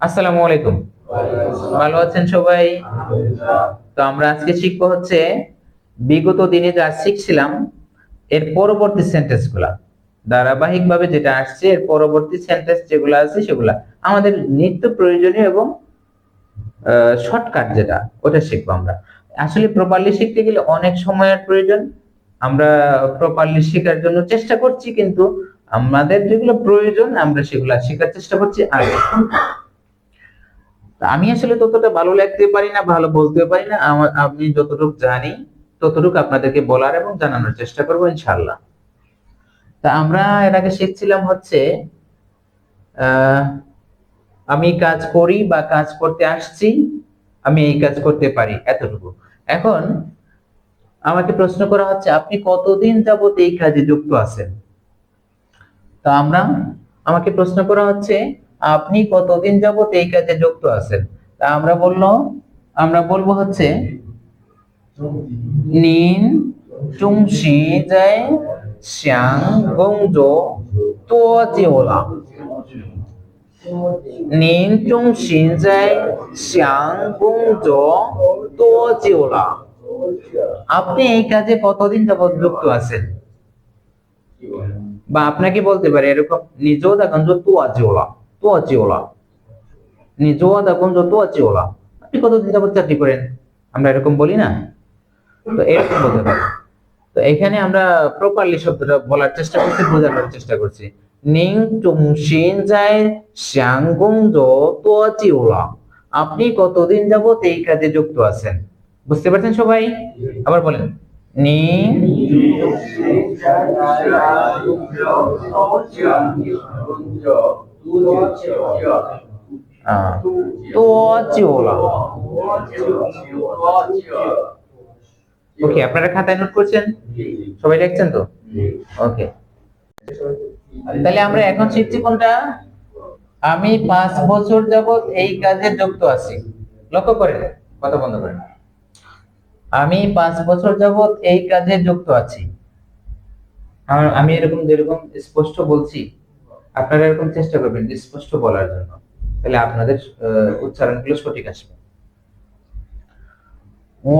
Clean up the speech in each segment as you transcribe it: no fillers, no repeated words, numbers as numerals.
আসসালামু আলাইকুম। ভালো আছেন সবাই? তো আমরা আজকে শিখবো হচ্ছে বিগত দিনে যা শিখছিলাম এর পরবর্তী সেন্টেন্স গুলা, ধারাবাহিকভাবে যেটা আসছে এর পরবর্তী সেন্টেন্স যেগুলো আছে সেগুলা আমাদের নিত্য প্রয়োজনীয় এবং শর্টকাট যেটা ওটা শিখবো আমরা। আসলে প্রপারলি শিখতে গেলে অনেক সময়ের প্রয়োজন। আমরা প্রপারলি শেখার জন্য চেষ্টা করছি, কিন্তু আমাদের যেগুলো প্রয়োজন আমরা সেগুলা শেখার চেষ্টা করছি। আর আমি আসলে ততটা ভালো লিখতে পারি না, ভালো বলতে পারি না। আমি যতটুকু জানি ততটুকু আপনাদেরকে বলার এবং জানানোর চেষ্টা করবো ইনশাআল্লাহ। তা আমরা এর আগে শিখছিলাম হচ্ছে আহ আমি কাজ করি বা কাজ করতে আসছি, আমি এই কাজ করতে পারি, এতটুকু। এখন আমাকে প্রশ্ন করা হচ্ছে আপনি কতদিন যাবত এই কাজে যুক্ত আছেন। তা আমাকে প্রশ্ন করা হচ্ছে আপনি কতদিন যাবত এই কাজে যুক্ত আছেন। তা আমরা বলবো হচ্ছে您中时在想工作多久了？您中时在想工作多久了？আপনি এই কাজে কতদিন যাবত যুক্ত আছেন? বা আপনাকে বলতে পারে এরকম, নিজেও দেখুন যে তো আজিওলা, তো আজিওলা, নিজেও দেখুন যে তো আজিওলা, আপনি কতদিন যাবত চাকরি করেন, আমরা এরকম বলি না? তো এরকম বলতে পারি। তো এখানে আমরা প্রপারলি শব্দটা বলার চেষ্টা করছি, বোঝানোর চেষ্টা করছি। নিং চুংশিন যায় শ্যাং গংজো তো জিওলা, আপনি কতদিন যাবত এই কাজে যুক্ত আছেন। বুঝতে পারছেন সবাই? আবার বলেন, নিং তো জিওলা। ওকে, আপনারা খাতায় নোট করছেন? সবাই লিখছেন তো? ওকে, তাহলে আমরা এখন শিখছি কোনটা? আমি 5 বছর যাবত এই কাজে যুক্ত আছি। লক্ষ্য করেন, কথা বন্ধ করেন। আমি 5 বছর যাবত এই কাজে যুক্ত আছি। আমি এরকম যেরকম স্পষ্ট বলছি, আপনারা এরকম চেষ্টা করবেন স্পষ্ট বলার জন্য, তাহলে আপনাদের উচ্চারণগুলো সঠিক আসবে। 我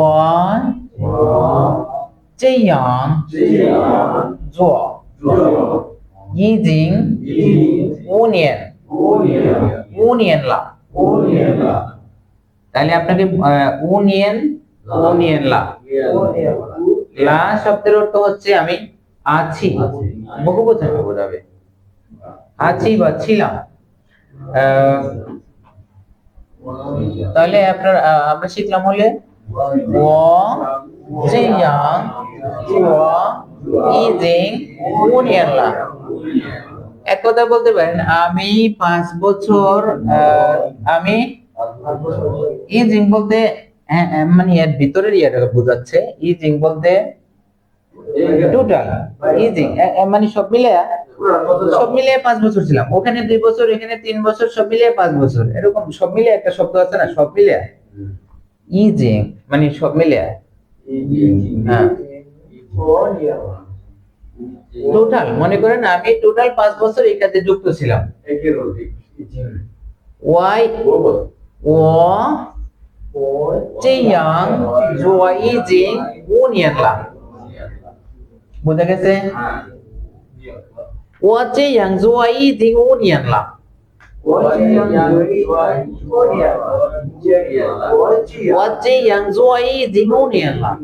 这样做已经5年了। তাহলে আপনাকে উনিয়েন লা শব্দের অর্থ হচ্ছে আমি আছি, বহুবচন বোঝাবে, আছি বা ছিলাম। তাহলে আমরা শিখলাম হলে ও জিয়াং ও ইজিং উনিয়ানলা। এক কথা বলতে পারেন আমি 5 বছর, আমি ইজিং বলতে মানে এর ভিতরের ইয়াটাকে বোঝাচ্ছে। ইজিং বলতে টোটাল, ইজিং মানে সব মিলিয়ে 5 বছর ছিলাম। ওখানে 2 বছর, এখানে 3 বছর, সব মিলিয়ে 5 বছর, এরকম সব মিলিয়ে একটা শব্দ আছে না, সব মিলিয়ে ইজিং মানে সব মিলিয়ে। হ্যাঁ, টোটাল মনে করেন আমি টোটাল 5 বছর এই কাজে যুক্ত ছিলাম। ওয়াই ও জিয়াং জুয়া ইজিং উনিয়ান লা। বোঝা গেছে? 我这样做已经5年了。我这样做已经5年了。